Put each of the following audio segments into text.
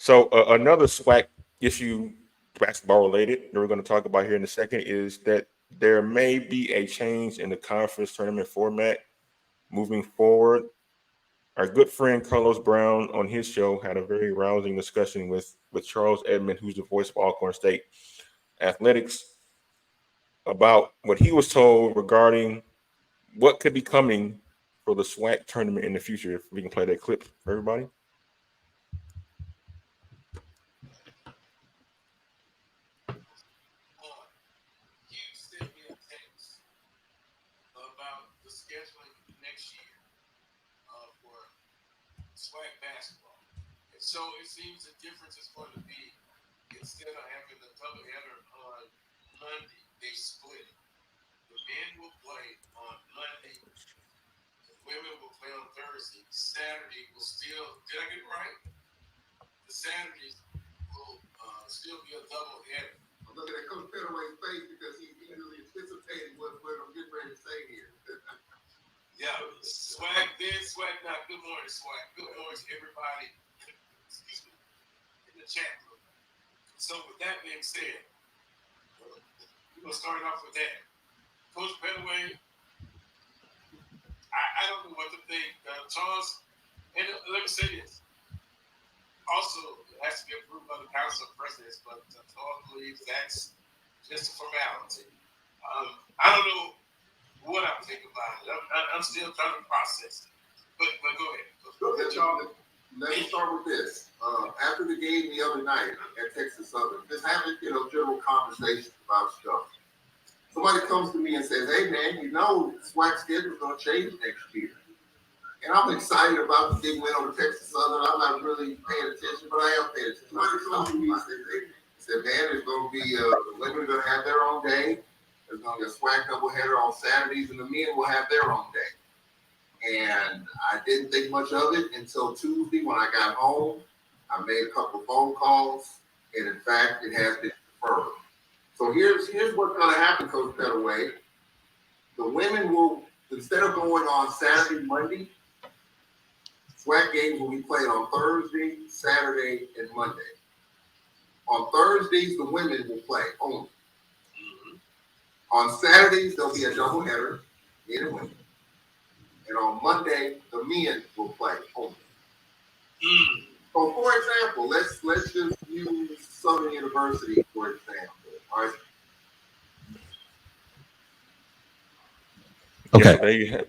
So another SWAC issue, basketball related, that we're going to talk about here in a second, is that there may be a change in the conference tournament format moving forward. Our good friend Carlos Brown on his show had a very rousing discussion with Charles Edmond, who's the voice of Alcorn State athletics, about what he was told regarding what could be coming for the SWAC tournament in the future. If we can play that clip for everybody. SWAC basketball. And so it seems the difference is going to be, instead of having the doubleheader on Monday, they split it. The men will play on Monday, the women will play on Thursday. Saturday will still, did I get it right? The Saturdays will still be a doubleheader. I'm looking at Coach Pettaway's face because he's eagerly anticipating what I'm getting ready to say here. Yeah, SWAC then, SWAC now. Good morning, SWAC. Good morning to everybody. Excuse me, in the chat room. So with that being said, we're gonna start off with that. Coach Pettaway, I don't know what to think. Charles, and let me say this. Also, it has to be approved by the Council of Presidents, but Charles believes that's just a formality. I don't know what I'm thinking about it. I'm still trying to process it. But go ahead. Go ahead, Charlie. Let me start with this. After the game the other night at Texas Southern, just having general conversations about stuff. Somebody comes to me and says, "Hey man, SWAC schedule is going to change next year." And I'm excited about the big win over Texas Southern. I'm not really paying attention, but I am paying attention. Somebody comes to me and said, "Man, it's going to be the women are going to have their own day. There's going to be a SWAC doubleheader on Saturdays, and the men will have their own day." And I didn't think much of it until Tuesday when I got home. I made a couple of phone calls, and in fact, it has been confirmed. So here's what's going to happen, Coach Pettaway. The women will, instead of going on Saturday, Monday, SWAC games will be played on Thursday, Saturday, and Monday. On Thursdays, the women will play only. On Saturdays, there'll be a doubleheader, men and women. And on Monday, the men will play only. So, for example, let's just use Southern University, for example. All right. Okay. Yeah, so there you have.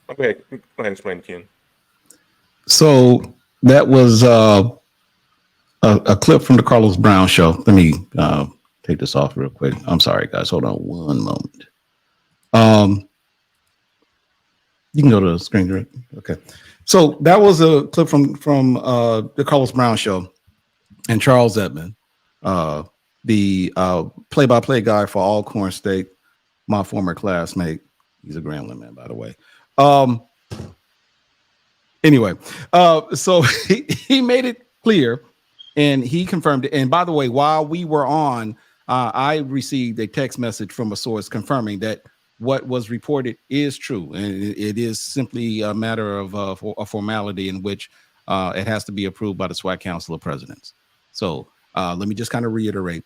Okay, go ahead and explain, Ken. So that was a clip from the Carlos Brown show. Let me take this off real quick. I'm sorry, guys. Hold on one moment. You can go to the screen, right? Okay. So that was a clip from the Carlos Brown show, and Charles Edmond, the play-by-play guy for Alcorn State, my former classmate. He's a Grambling man, by the way. Anyway, so he made it clear, and he confirmed it. And by the way, while we were on, I received a text message from a source confirming that what was reported is true, and it is simply a matter of a formality in which it has to be approved by the SWAC Council of Presidents. So let me just kind of reiterate: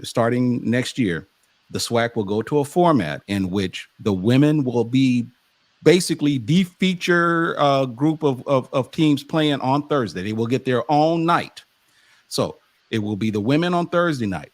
starting next year, the SWAC will go to a format in which the women will be basically the feature group of teams playing on Thursday. They will get their own night. So it will be the women on Thursday night,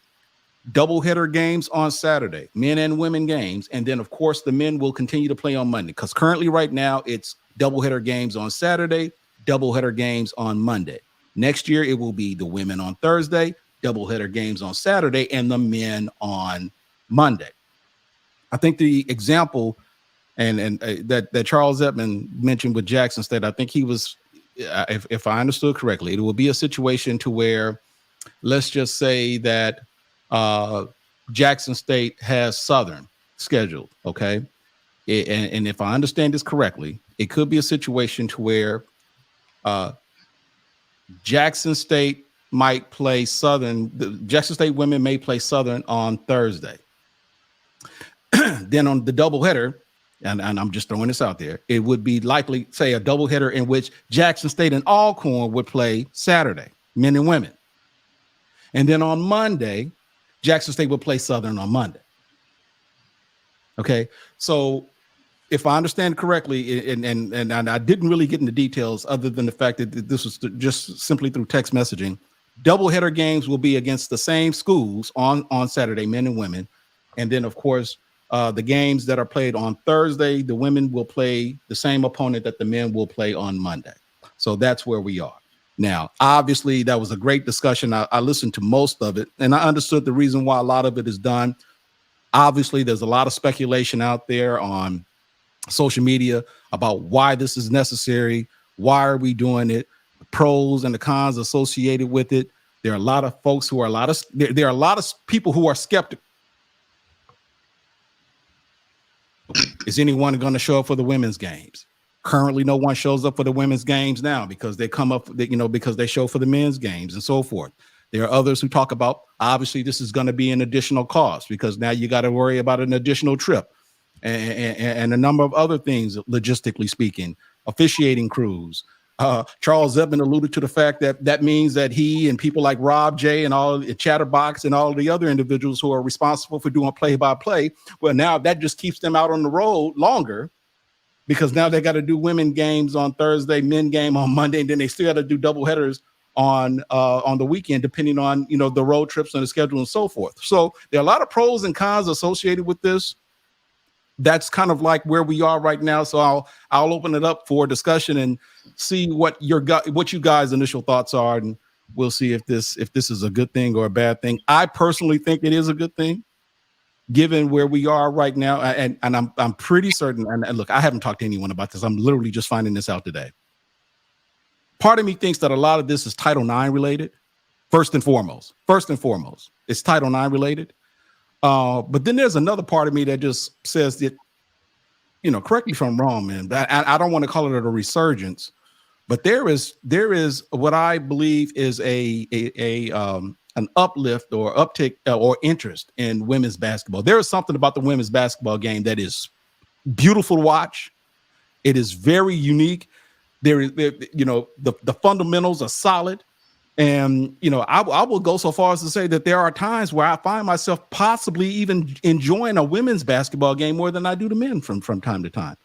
doubleheader games on Saturday, men and women games. And then, of course, the men will continue to play on Monday, because currently right now it's doubleheader games on Saturday, doubleheader games on Monday. Next year, it will be the women on Thursday, doubleheader games on Saturday, and the men on Monday. I think the example and that Charles Edmond mentioned with Jackson State, I think he was, if I understood correctly, it will be a situation to where, let's just say that Jackson State has Southern scheduled, okay? And if I understand this correctly, it could be a situation to where Jackson State might play Southern. The Jackson State women may play Southern on Thursday. Then on the doubleheader, and I'm just throwing this out there, it would be likely, say, a doubleheader in which Jackson State and Alcorn would play Saturday. men and women. And then on Monday, Jackson State will play Southern on Monday. Okay, so if I understand correctly, and I didn't really get into details other than the fact that this was just simply through text messaging, doubleheader games will be against the same schools on Saturday, men and women. And then, of course, the games that are played on Thursday, the women will play the same opponent that the men will play on Monday. So that's where we are. Now, obviously, that was a great discussion. I listened to most of it, and I understood the reason why a lot of it is done. Obviously, there's a lot of speculation out there on social media about why this is necessary. Why are we doing it? The pros and the cons associated with it. There are a lot of folks who are there are a lot of people who are skeptical. Is anyone going to show up for the women's games? Currently, no one shows up for the women's games now because they come up, because they show for the men's games and so forth. There are others who talk about, obviously, this is going to be an additional cost because now you got to worry about an additional trip and a number of other things, logistically speaking, officiating crews. Charles Zebman alluded to the fact that means that he and people like Rob J and all the Chatterbox and all the other individuals who are responsible for doing play-by-play, well, now that just keeps them out on the road longer because now they got to do women games on Thursday, men game on Monday, and then they still got to do double headers on the weekend, depending on the road trips and the schedule and so forth. So there are a lot of pros and cons associated with this. That's kind of like where we are right now. So I'll open it up for discussion and see what you guys' initial thoughts are, and we'll see if this is a good thing or a bad thing. I personally think it is a good thing, given where we are right now, and I'm pretty certain. And look, I haven't talked to anyone about this. I'm literally just finding this out today. Part of me thinks that a lot of this is Title IX related. First and foremost, it's Title IX related. But then there's another part of me that just says that, correct me if I'm wrong, man. I don't want to call it a resurgence, but there is what I believe is an uplift or uptick or interest in women's basketball. There is something about the women's basketball game that is beautiful to watch. It is very unique. The fundamentals are solid. And, I will go so far as to say that there are times where I find myself possibly even enjoying a women's basketball game more than I do the men from time to time.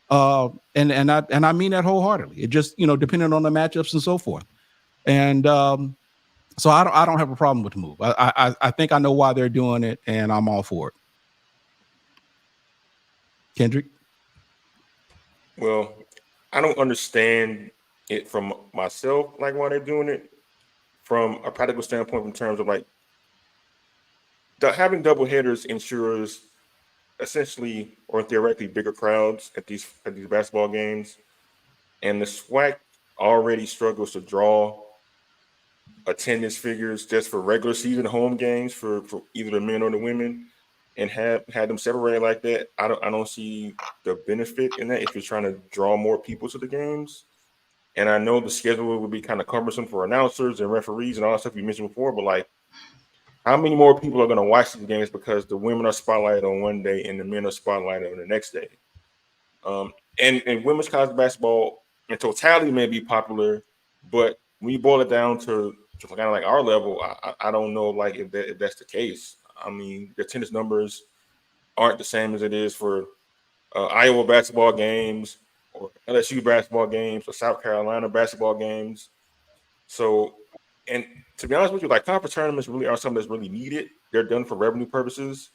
And I mean that wholeheartedly. It just, depending on the matchups and so forth. And so I don't have a problem with the move. I think I know why they're doing it, and I'm all for it. Kendrick? Well, I don't understand it from myself, like why they're doing it. From a practical standpoint, in terms of having double headers ensures essentially or theoretically bigger crowds at these basketball games, and the SWAC already struggles to draw attendance figures just for regular season home games for either the men or the women, and had them separated like that. I don't see the benefit in that if you're trying to draw more people to the games. And I know the schedule would be kind of cumbersome for announcers and referees and all that stuff you mentioned before, but how many more people are going to watch these games because the women are spotlighted on one day and the men are spotlighted on the next day? And women's college basketball in totality may be popular, but when you boil it down to kind of like our level, I don't know if that's the case. I mean, the attendance numbers aren't the same as it is for Iowa basketball games or LSU basketball games or South Carolina basketball games. So, and to be honest with you, conference tournaments really are something that's really needed. They're done for revenue purposes.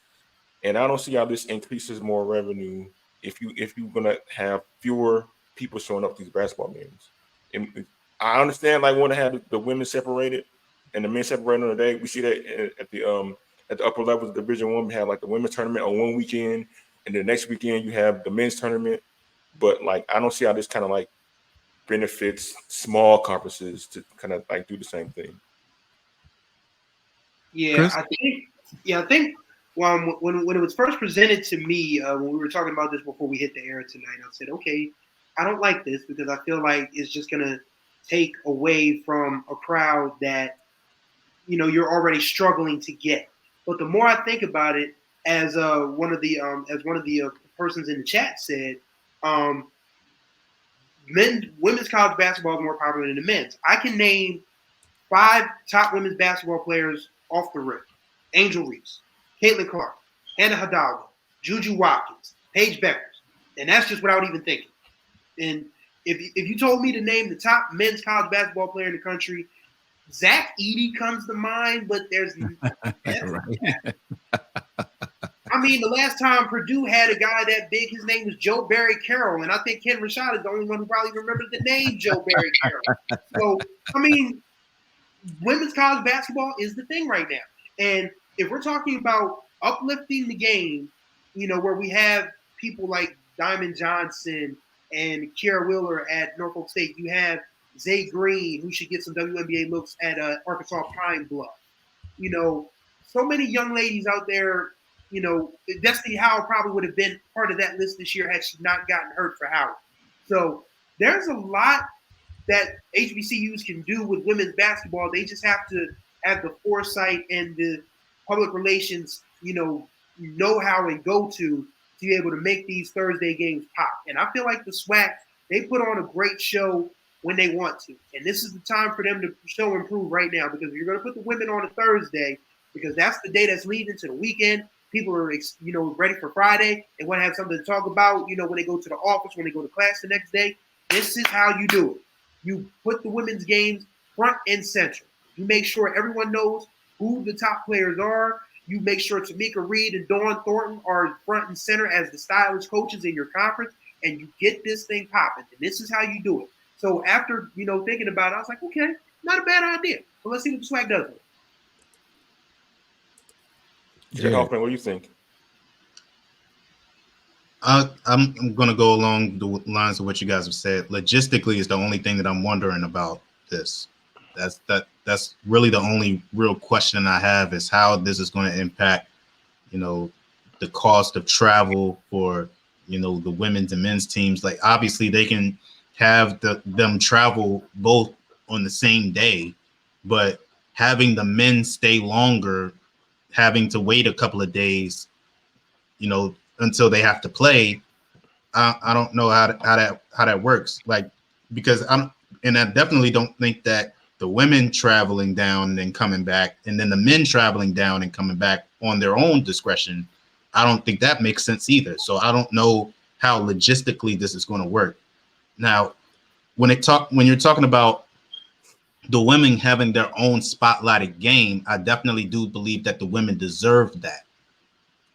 And I don't see how this increases more revenue if you're gonna have fewer people showing up to these basketball games. And I understand want to have the women separated and the men separated on the day. We see that at the upper levels of Division I. We have the women's tournament on one weekend, and the next weekend you have the men's tournament. But I don't see how this kind of benefits small conferences to kind of do the same thing. Yeah, Chris? I think when it was first presented to me, when we were talking about this before we hit the air tonight, I said, okay, I don't like this because I feel like it's just gonna take away from a crowd that you're already struggling to get. But the more I think about it, as one of the persons in the chat said, women's college basketball is more popular than the men's. I can name 5 top women's basketball players off the rip. Angel Reese, Caitlin Clark, Hannah Hidalgo, Juju Watkins, Paige Beckers. And that's just without even thinking. And if you told me to name the top men's college basketball player in the country, Zach Edey comes to mind, but there's Right. I mean, the last time Purdue had a guy that big, his name was Joe Barry Carroll, and I think Kenn Rashad is the only one who probably remembers the name Joe Barry Carroll. So, I mean, women's college basketball is the thing right now. And if we're talking about uplifting the game, you know, where we have people like Diamond Johnson and Kiara Wheeler at Norfolk State, you have Zay Green, who should get some WNBA looks at Arkansas Pine Bluff. You know, so many young ladies out there. You know, Destiny Howard probably would have been part of that list this year had she not gotten hurt for Howard. So there's a lot that HBCUs can do with women's basketball. They just have to have the foresight and the public relations, you know how and go to be able to make these Thursday games pop. And I feel like the SWAC, they put on a great show when they want to. And this is the time for them to show and prove right now, because if you're going to put the women on a Thursday, because that's the day that's leading to the weekend, people are, you know, ready for Friday. They want to have something to talk about, you know, when they go to the office, when they go to class the next day. This is how you do it. You put the women's games front and center. You make sure everyone knows who the top players are. You make sure Tamika Reed and Dawn Thornton are front and center as the stylish coaches in your conference, and you get this thing popping. And this is how you do it. So after, you know, thinking about it, I was like, okay, not a bad idea. So let's see what the SWAC does with it. Jarrett Hoffman, what do you think? I'm going to go along the lines of what you guys have said. Logistically is the only thing that I'm wondering about this. That's really the only real question I have, is how this is going to impact, you know, the cost of travel for, you know, the women's and men's teams. Like, obviously they can have them travel both on the same day, but having the men stay longer, having to wait a couple of days, you know, until they have to play, I don't know how that works. Like, because I definitely don't think that the women traveling down and then coming back, and then the men traveling down and coming back on their own discretion, I don't think that makes sense either. So I don't know how logistically this is going to work. Now, when you're talking about the women having their own spotlighted game, I definitely do believe that the women deserve that.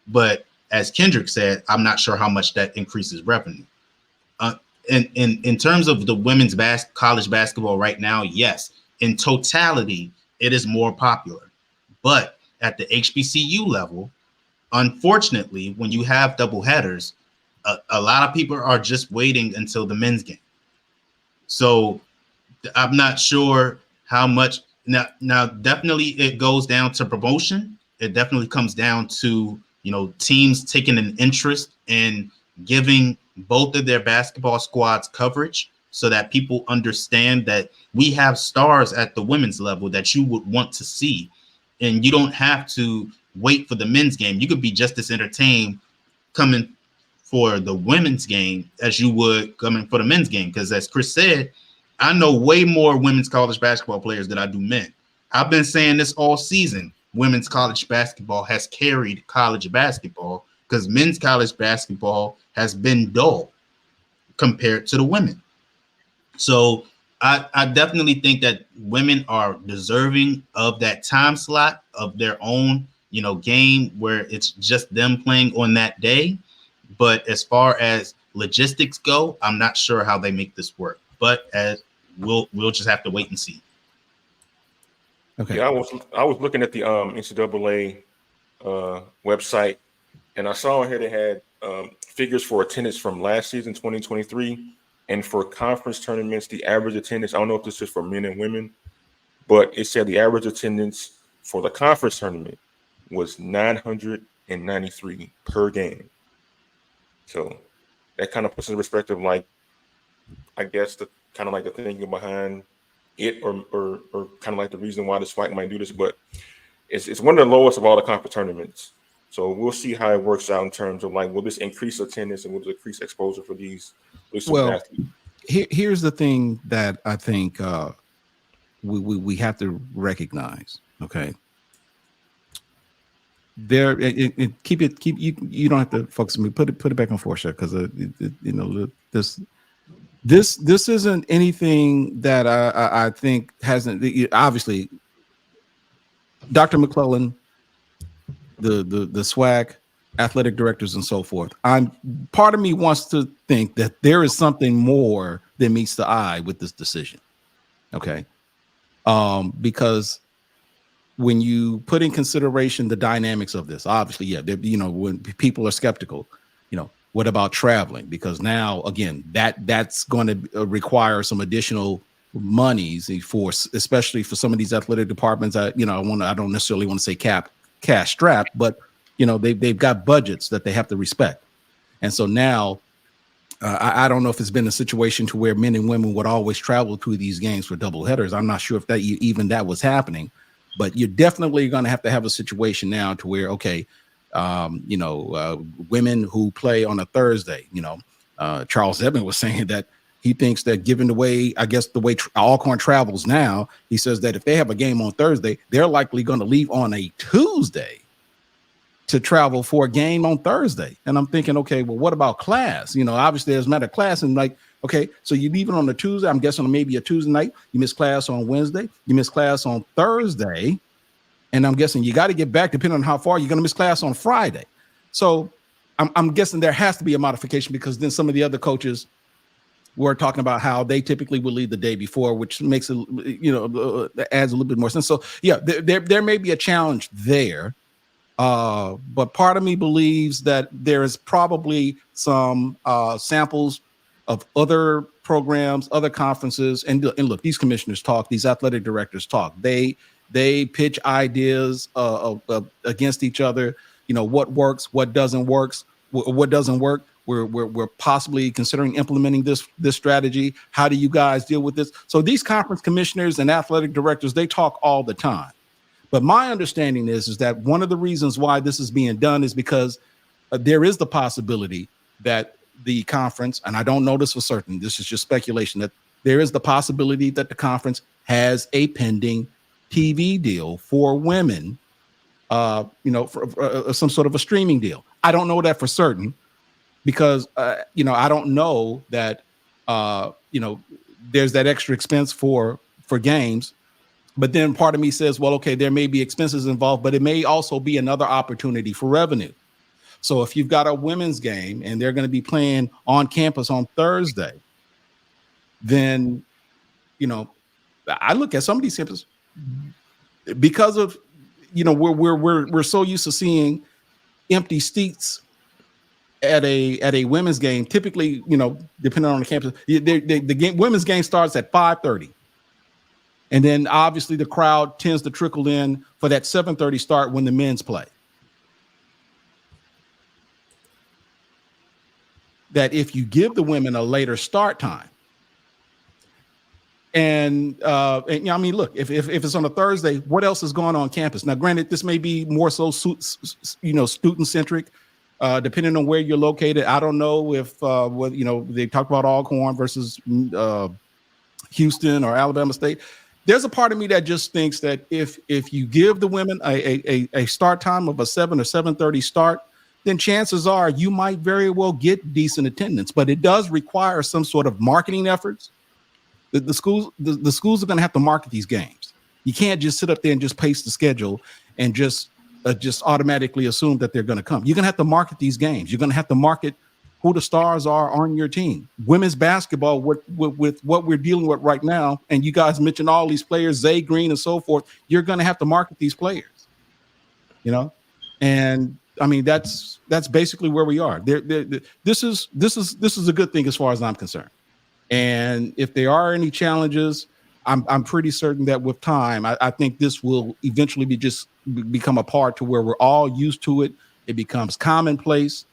But as Kendrick said, I'm not sure how much that increases revenue. In terms of the women's college basketball right now, yes, in totality, it is more popular. But at the HBCU level, unfortunately, when you have double headers, a lot of people are just waiting until the men's game. So I'm not sure how much. Now, definitely it goes down to promotion. It definitely comes down to, you know, teams taking an interest in giving both of their basketball squads coverage, so that people understand that we have stars at the women's level that you would want to see. And you don't have to wait for the men's game. You could be just as entertained coming for the women's game as you would coming for the men's game. Because as Chris said, I know way more women's college basketball players than I do men. I've been saying this all season. Women's college basketball has carried college basketball, because men's college basketball has been dull compared to the women. So I definitely think that women are deserving of that time slot of their own, you know, game where it's just them playing on that day. But as far as logistics go, I'm not sure how they make this work. But as we'll just have to wait and see. Okay. Yeah, I was looking at the NCAA website, and I saw here they had figures for attendance from last season, 2023, and for conference tournaments, the average attendance, I don't know if this is for men and women, but it said the average attendance for the conference tournament was 993 per game. So that kind of puts in perspective, like, I guess the kind of like the thinking behind it, or kind of like the reason why the SWAC might do this, but it's one of the lowest of all the conference tournaments. So we'll see how it works out in terms of, like, will this increase attendance and will this increase exposure for these? Well, here's the thing that I think we have to recognize, okay, there keep you don't have to focus on me, put it back on Forsha, because you know, this isn't anything that I think hasn't, obviously Dr. McClellan, the SWAC, athletic directors and so forth. Part of me wants to think that there is something more than meets the eye with this decision. Okay. Because when you put in consideration the dynamics of this, obviously, yeah, you know, when people are skeptical, you know, what about traveling? Because now, again, that's going to require some additional monies for, especially for some of these athletic departments. I don't necessarily want to say cash strap, but you know, they've got budgets that they have to respect. And so now, I don't know if it's been a situation to where men and women would always travel to these games for double headers. I'm not sure if that was happening, but you're definitely going to have a situation now to where, okay, women who play on a Thursday, you know, Charles Edmond was saying that he thinks that given the way, I guess, the way Alcorn travels now, he says that if they have a game on Thursday, they're likely going to leave on a Tuesday to travel for a game on Thursday. And I'm thinking, okay, well, what about class? You know, obviously there's not a class, and like, okay, so you leave it on a Tuesday. I'm guessing maybe a Tuesday night. You miss class on Wednesday. You miss class on Thursday. And I'm guessing you got to get back, depending on how far you're going to miss class on Friday. So I'm guessing there has to be a modification, because then some of the other coaches were talking about how they typically will leave the day before, which makes it, you know, adds a little bit more sense. So yeah, there may be a challenge there. But part of me believes that there is probably some samples of other programs, other conferences, and look, these commissioners talk, these athletic directors talk. They pitch ideas against each other. You know, what works, what doesn't work. We're possibly considering implementing this strategy. How do you guys deal with this? So these conference commissioners and athletic directors, they talk all the time. But my understanding is that one of the reasons why this is being done is because there is the possibility that the conference, and I don't know this for certain, this is just speculation, that there is the possibility that the conference has a pending TV deal for women, for some sort of a streaming deal. I don't know that for certain, because, I don't know that, there's that extra expense for games. But then part of me says, well, okay, there may be expenses involved, but it may also be another opportunity for revenue. So if you've got a women's game and they're going to be playing on campus on Thursday, then, I look at some of these campuses, because of, we're so used to seeing empty seats at a women's game. Typically, depending on the campus, the women's game starts at 5:30. And then obviously the crowd tends to trickle in for that 7:30 start when the men's play. That if you give the women a later start time, and look, if it's on a Thursday, what else is going on campus? Now, granted, this may be more so student centric, depending on where you're located. I don't know if they talk about Alcorn versus Houston or Alabama State. There's a part of me that just thinks that if you give the women a start time of a 7 or 7:30 start, then chances are you might very well get decent attendance. But it does require some sort of marketing efforts. The schools are going to have to market these games. You can't just sit up there and just paste the schedule and just automatically assume that they're going to come. You're going to have to market these games. You're going to have to market who the stars are on your team. Women's basketball, with what we're dealing with right now, and you guys mentioned all these players, Zay Green and so forth, you're going to have to market these players, and I mean, that's basically where we are. This is a good thing as far as I'm concerned. And if there are any challenges, I'm pretty certain that with time, I think this will eventually become a part to where we're all used to it. It becomes commonplace.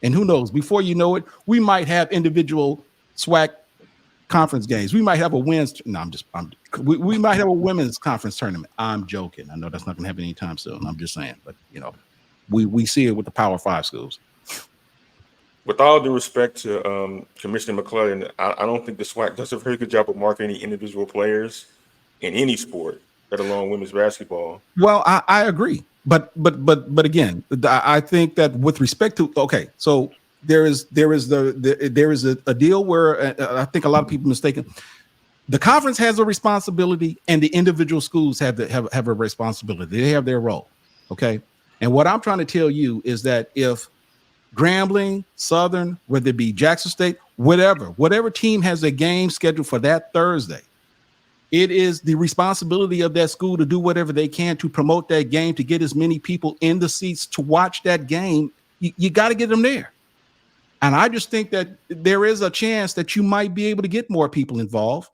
And who knows, before you know it, we might have individual SWAC conference games. We might have we might have a women's conference tournament. I'm joking. I know that's not going to happen anytime soon. I'm just saying, but we see it with the Power 5 schools. With all due respect to Commissioner McClellan, I don't think the SWAC does a very good job of marketing individual players. in any sport, let alone women's basketball. Well, I agree, but again, I think that with respect to so there is a deal where I think a lot of people mistaken. The conference has a responsibility, and the individual schools have a responsibility. They have their role. Okay, and what I'm trying to tell you is that if Grambling, Southern, whether it be Jackson State, whatever team has a game scheduled for that Thursday, it is the responsibility of that school to do whatever they can to promote that game, to get as many people in the seats to watch that game. You got to get them there. And I just think that there is a chance that you might be able to get more people involved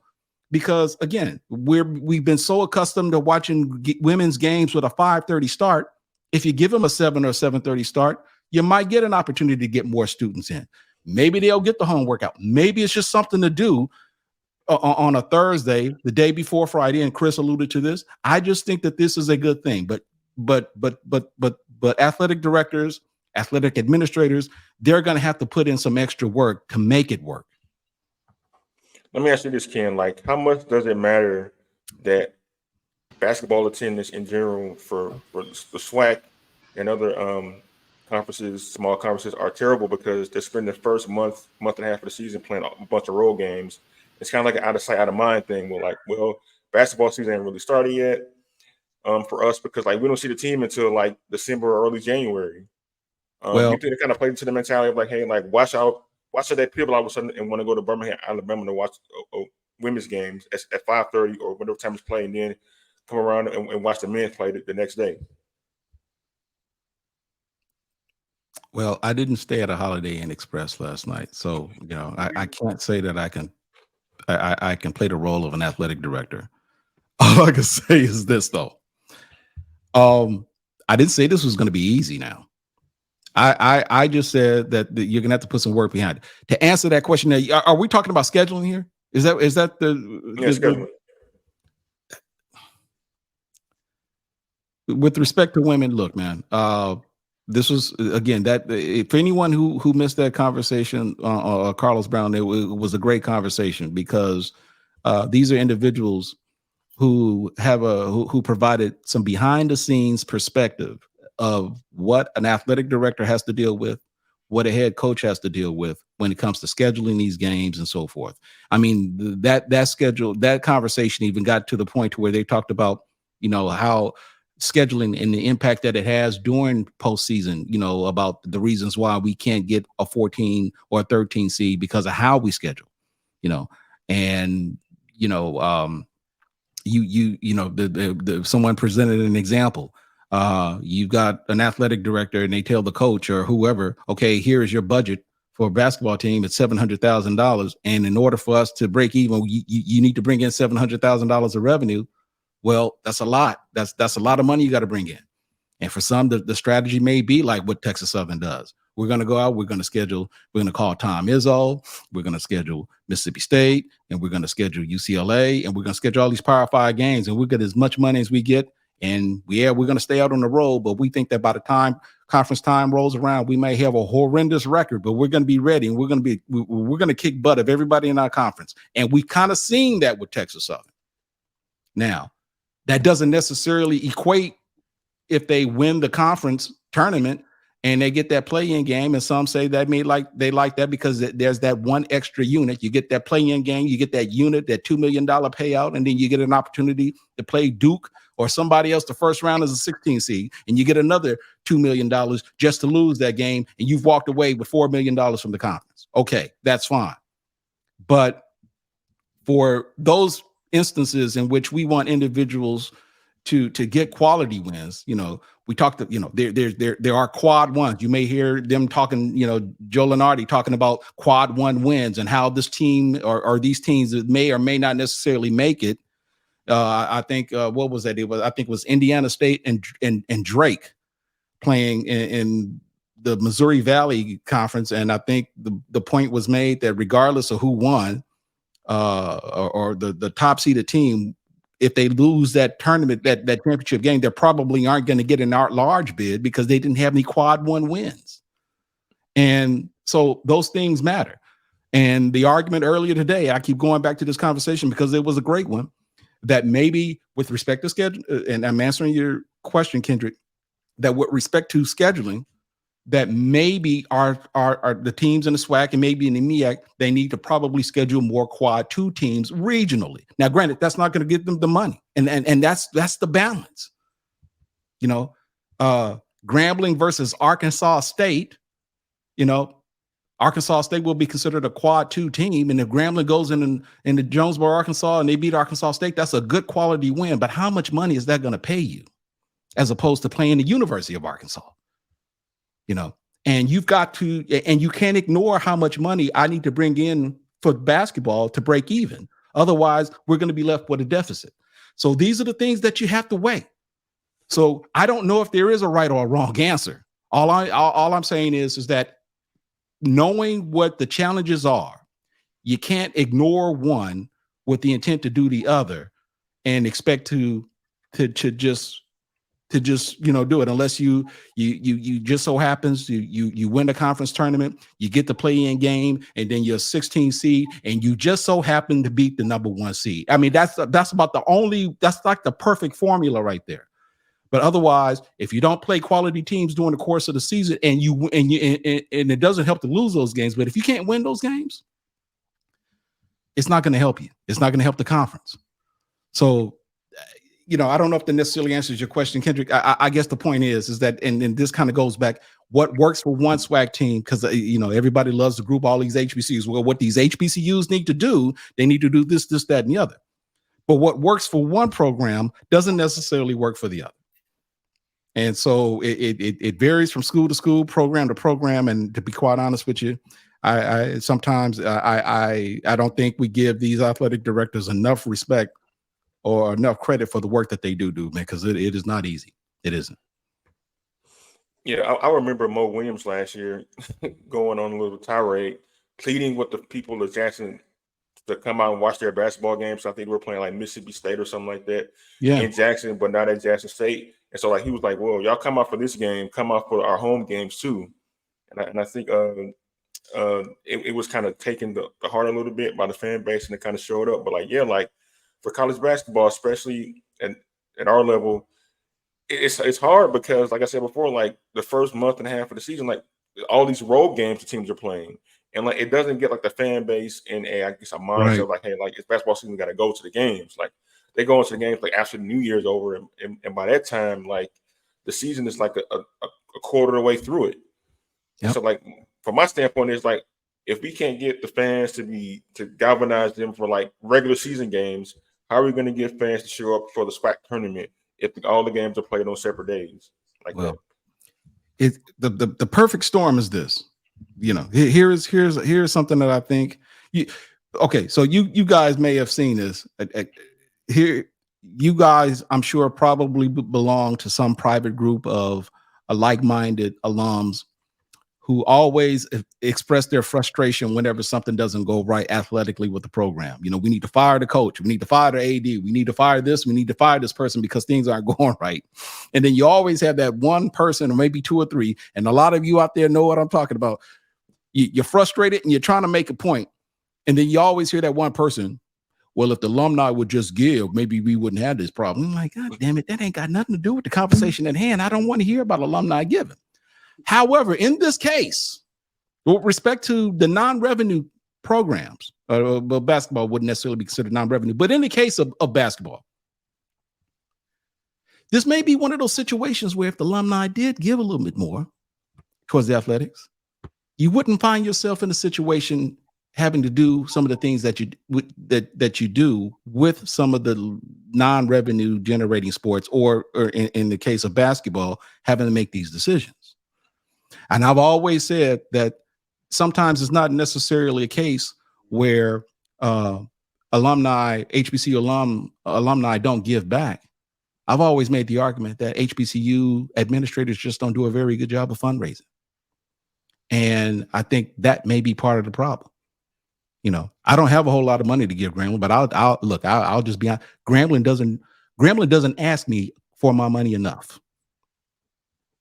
because, again, we've been so accustomed to watching women's games with a 5:30 start. If you give them a 7 or 7:30 start, you might get an opportunity to get more students in. Maybe they'll get the home workout. Maybe it's just something to do on a Thursday, the day before Friday, and Chris alluded to this. I just think that this is a good thing. But athletic directors, athletic administrators, they're going to have to put in some extra work to make it work. Let me ask you this, Ken. Like, how much does it matter that basketball attendance in general for the SWAC and other conferences, small conferences, are terrible because they're spending the first month and a half of the season playing a bunch of road games? It's kind of like an out of sight, out of mind thing. We're like, well, basketball season ain't really started yet for us because like we don't see the team until like December or early January. You think it kind of played into the mentality of like, hey, like watch out that people all of a sudden and want to go to Birmingham, Alabama to watch women's games at 5:30 or whatever time it's playing, and then come around and watch the men play the next day. Well, I didn't stay at a Holiday Inn Express last night, so I can't say that I can play the role of an athletic director. All I can say is this, though. I didn't say this was going to be easy. Now, I just said that you're going to have to put some work behind it. To answer that question, are we talking about scheduling here? Is that scheduling? With respect to women, look, man. This was, again, that for anyone who missed that conversation, Carlos Brown, it was a great conversation because these are individuals who who provided some behind the scenes perspective of what an athletic director has to deal with, what a head coach has to deal with when it comes to scheduling these games and so forth. I mean, that conversation even got to the point to where they talked about, how scheduling and the impact that it has during postseason, about the reasons why we can't get a 14 or a 13 seed because of how we schedule, and, someone presented an example. You've got an athletic director and they tell the coach or whoever, okay, here is your budget for a basketball team. It's $700,000. And in order for us to break even, you need to bring in $700,000 of revenue. Well, that's a lot. That's a lot of money you got to bring in. And for some, the strategy may be like what Texas Southern does. We're going to go out, we're going to call Tom Izzo, we're going to schedule Mississippi State, and we're going to schedule UCLA, and we're going to schedule all these Power 5 games, and we'll get as much money as we get. And we're going to stay out on the road, but we think that by the time conference time rolls around, we may have a horrendous record, but we're going to be ready, and we're going to kick butt of everybody in our conference. And we've kind of seen that with Texas Southern. Now, that doesn't necessarily equate if they win the conference tournament and they get that play-in game. And some say that they like that because there's that one extra unit. You get that play-in game, you get that unit, that $2 million payout, and then you get an opportunity to play Duke or somebody else the first round as a 16 seed, and you get another $2 million just to lose that game, and you've walked away with $4 million from the conference. Okay, that's fine. But for those instances in which we want individuals to get quality wins, we talked, there are quad ones. You may hear them talking, Joe Lenardi talking about quad one wins and how this team or these teams may or may not necessarily make it. I think what was that? I think it was Indiana State and Drake playing in the Missouri Valley Conference, and I think the point was made that regardless of who won or the top seeded team, if they lose that tournament, that championship game, they probably aren't going to get an large bid because they didn't have any quad one wins. And so those things matter. And the argument earlier today, I keep going back to this conversation because it was a great one. that maybe with respect to schedule, and I'm answering your question, Kendrick, that with respect to scheduling, that maybe are the teams in the SWAC and maybe in the MEAC, they need to probably schedule more quad 2 teams regionally. Now, granted, that's not going to get them the money, and that's the balance. You know, Grambling versus Arkansas State. You know, Arkansas State will be considered a quad 2 team, and if Grambling goes in the Jonesboro, Arkansas, and they beat Arkansas State, that's a good quality win. But how much money is that going to pay you, as opposed to playing the University of Arkansas? You know, and you've got to, and you can't ignore how much money I need to bring in for basketball to break even. Otherwise, we're going to be left with a deficit. So these are the things that you have to weigh. So I don't know if there is a right or a wrong answer. All I'm saying is that knowing what the challenges are, you can't ignore one with the intent to do the other and expect to just do it, unless you just so happens you win the conference tournament, you get the play-in game, and then you're a 16 seed, and you just so happen to beat the number 1 seed. I mean, that's about that's like the perfect formula right there. But otherwise, if you don't play quality teams during the course of the season, and it doesn't help to lose those games, but if you can't win those games, it's not going to help you. It's not going to help the conference. So, I don't know if that necessarily answers your question, Kendrick. I guess the point is that, and this kind of goes back, what works for one SWAC team, because, everybody loves to group all these HBCUs. Well, what these HBCUs need to do, they need to do this, that, and the other. But what works for one program doesn't necessarily work for the other. And so it varies from school to school, program to program. And to be quite honest with you, I sometimes don't think we give these athletic directors enough respect or enough credit for the work that they do, man, because it is not easy. It isn't. Yeah, I remember Mo Williams last year going on a little tirade, pleading with the people of Jackson to come out and watch their basketball games. I think we were playing like Mississippi State or something like that in Jackson, but not at Jackson State. And so, like, he was like, well, y'all come out for this game, come out for our home games too. And I think it was kind of taking the heart a little bit by the fan base, and it kind of showed up. But like for college basketball, especially at our level, it's hard because, like I said before, like the first month and a half of the season, like all these road games the teams are playing, and like it doesn't get like the fan base in I guess a mindset of like, hey, like it's basketball season, we got to go to the games. Like they go into the games like after the New Year's over, and by that time, like the season is like a quarter of the way through it. Yep. So like from my standpoint, it's like if we can't get the fans to galvanize them for like regular season games, how are we going to get fans to show up for the SWAC tournament if all the games are played on separate days? Like that. The perfect storm is this. Here's something that I think so you guys may have seen this here. You guys, I'm sure, probably belong to some private group of like-minded alums who always express their frustration whenever something doesn't go right athletically with the program. We need to fire the coach. We need to fire the AD. We need to fire this. We need to fire this person because things aren't going right. And then you always have that one person, or maybe 2 or 3, and a lot of you out there know what I'm talking about. You're frustrated and you're trying to make a point. And then you always hear that one person, well, if the alumni would just give, maybe we wouldn't have this problem. I'm like, God damn it, that ain't got nothing to do with the conversation at hand. I don't want to hear about alumni giving. However, in this case, with respect to the non-revenue programs, basketball wouldn't necessarily be considered non-revenue, but in the case of basketball, this may be one of those situations where if the alumni did give a little bit more towards the athletics, you wouldn't find yourself in a situation having to do some of the things that you do with some of the non-revenue generating sports, or in the case of basketball, having to make these decisions. And I've always said that sometimes it's not necessarily a case where HBCU alumni don't give back. I've always made the argument that HBCU administrators just don't do a very good job of fundraising. And I think that may be part of the problem. I don't have a whole lot of money to give Grambling, but I'll just be honest. Grambling doesn't ask me for my money enough.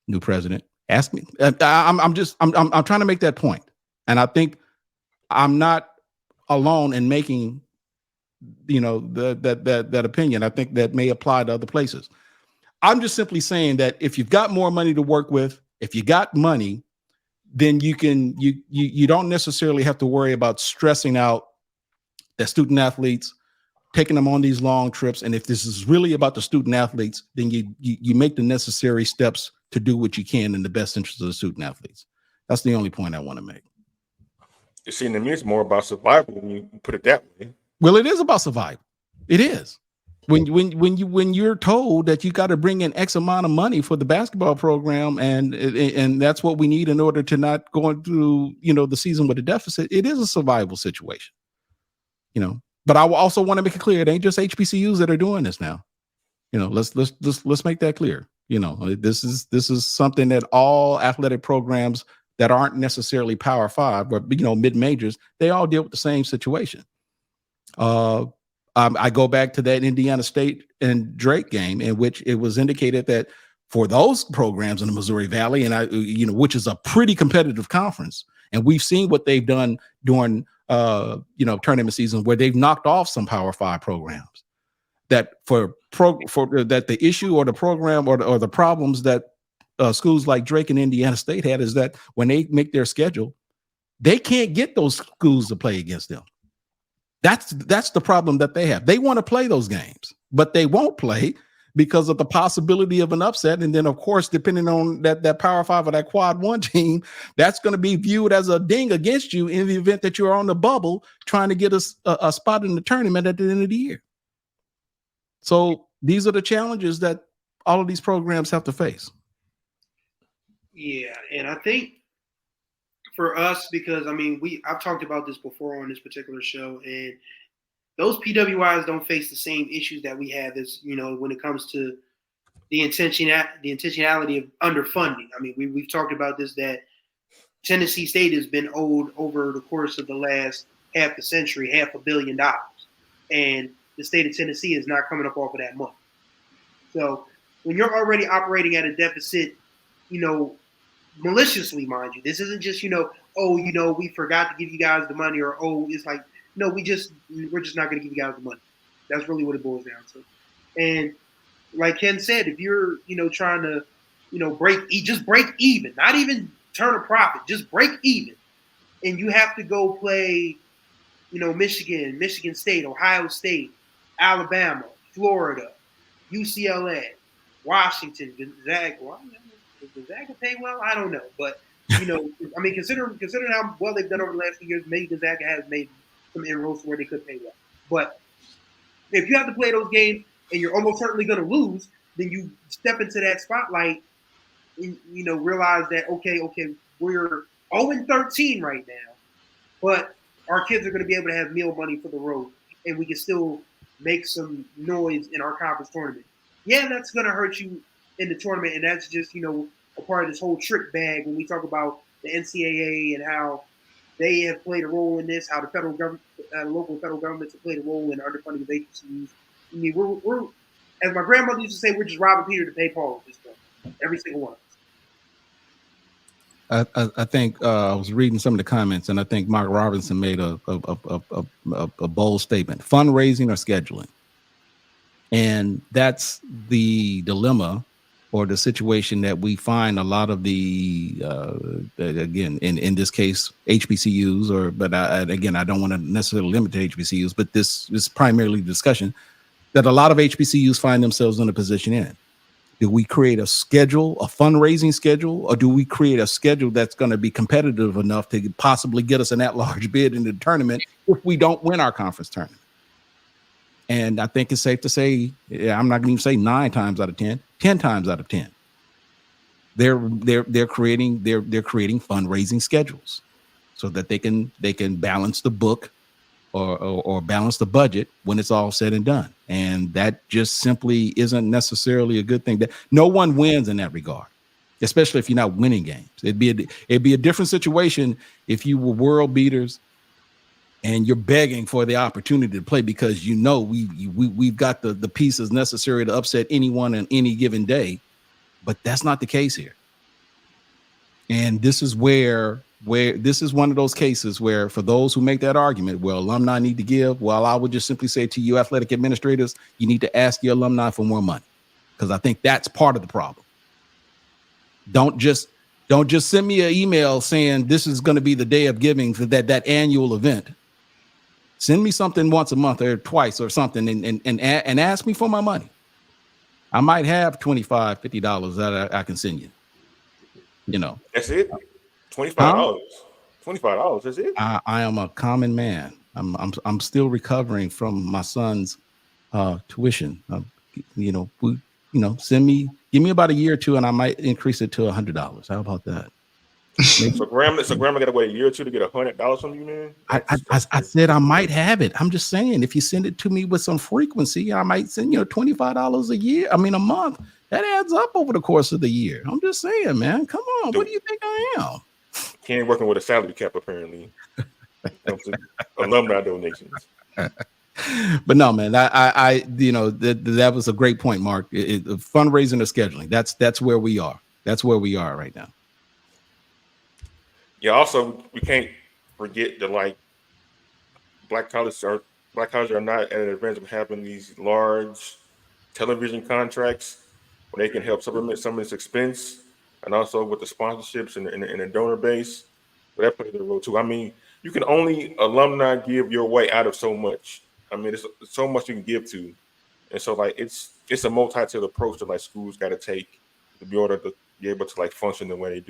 New president, ask me. I'm trying to make that point. And I think I'm not alone in making that opinion. I think that may apply to other places. I'm just simply saying that if you've got more money to work with, if you got money, then you don't necessarily have to worry about stressing out the student athletes, taking them on these long trips. And if this is really about the student athletes, then you make the necessary steps to do what you can in the best interest of the student athletes. That's the only point I want to make. It seems to me it's more about survival when you put it that way. Well, it is about survival. It is. When you're told that you got to bring in X amount of money for the basketball program, and that's what we need in order to not go through the season with a deficit, it is a survival situation. But I also want to make it clear it ain't just HBCUs that are doing this now. Let's make that clear. This is something that all athletic programs that aren't necessarily Power 5, but mid majors, they all deal with the same situation. I go back to that Indiana State and Drake game in which it was indicated that for those programs in the Missouri Valley, and which is a pretty competitive conference, and we've seen what they've done during tournament season where they've knocked off some Power 5 programs. That for that the issue or the program or the problems that schools like Drake and Indiana State had is that when they make their schedule, they can't get those schools to play against them. That's the problem that they have. They want to play those games, but they won't play because of the possibility of an upset. And then, of course, depending on that Power 5 or that Quad 1 team, that's going to be viewed as a ding against you in the event that you're on the bubble trying to get a spot in the tournament at the end of the year. So these are the challenges that all of these programs have to face. Yeah, and I think for us, because I've talked about this before on this particular show, and those PWIs don't face the same issues that we have as when it comes to the intentionality of underfunding. We've talked about this, that Tennessee State has been owed over the course of the last half a century $500 million, and the state of Tennessee is not coming up off of that money. So when you're already operating at a deficit, maliciously, mind you, this isn't just we forgot to give you guys the money, or it's like, no, we're just not going to give you guys the money. That's really what it boils down to. And like Ken said, if you're trying to just break even, not even turn a profit, just break even, and you have to go play Michigan State, Ohio State, Alabama, Florida, UCLA, Washington, Gonzaga. Does Gonzaga pay well? I don't know, but considering how well they've done over the last few years, maybe Gonzaga has made some inroads where they could pay well. But if you have to play those games and you're almost certainly going to lose, then you step into that spotlight and realize that okay, we're 0-13 right now, but our kids are going to be able to have meal money for the road, and we can still make some noise in our conference tournament. Yeah, that's going to hurt you in the tournament, and that's just a part of this whole trick bag when we talk about the NCAA and how they have played a role in this, how the federal government, local and federal governments have played a role in underfunding of HBCUs. We're as my grandmother used to say, we're just robbing Peter to pay Paul at this point. Every single one of us. I think I was reading some of the comments, and I think Mark Robinson made a bold statement: fundraising or scheduling. And that's the dilemma or the situation that we find a lot of the again in this case HBCUs, but I don't want to necessarily limit to HBCUs, but this is primarily the discussion that a lot of HBCUs find themselves in a position in. Do we create a schedule, a fundraising schedule, or do we create a schedule that's going to be competitive enough to possibly get us an at-large bid in the tournament if we don't win our conference tournament? And I think it's safe to say, I'm not going to even say 9 times out of 10, 10 times out of 10, they're creating fundraising schedules so that they can balance the book or balance the budget when it's all said and done. And that just simply isn't necessarily a good thing. That no one wins in that regard, especially if you're not winning games. It'd be a different situation if you were world beaters and you're begging for the opportunity to play because we've got the pieces necessary to upset anyone on any given day. But that's not the case here. And this is where where this is one of those cases where for those who make that argument, well, alumni need to give. Well, I would just simply say to you athletic administrators, you need to ask your alumni for more money, because I think that's part of the problem. Don't just send me an email saying this is going to be the day of giving for that annual event. Send me something once a month or twice or something and ask me for my money. I might have $25, $50 that I can send you. You know, That's it. $25. Huh? $25. That's it. I am a common man. I'm still recovering from my son's tuition. Give me about a year or two, and I might increase it to $100. How about that? So grandma got to wait a year or two to get $100 from you, man. I said I might have it. I'm just saying, if you send it to me with some frequency, I might send you $25 a year. I mean, a month. That adds up over the course of the year. I'm just saying, man. Come on. What do you think I am? Kenn working with a salary cap, apparently. Alumni donations. But no, man, that was a great point, Mark. Fundraising or scheduling. That's where we are. That's where we are right now. Yeah. Also, we can't forget that like black colleges are not at an advantage of having these large television contracts where they can help supplement some of this expense, and also with the sponsorships and the donor base. But that plays a role too. I mean, you can only alumni give your way out of so much. I mean, there's so much you can give to, and so like it's a multi-tiered approach that like schools got to take to be able to like function the way they do.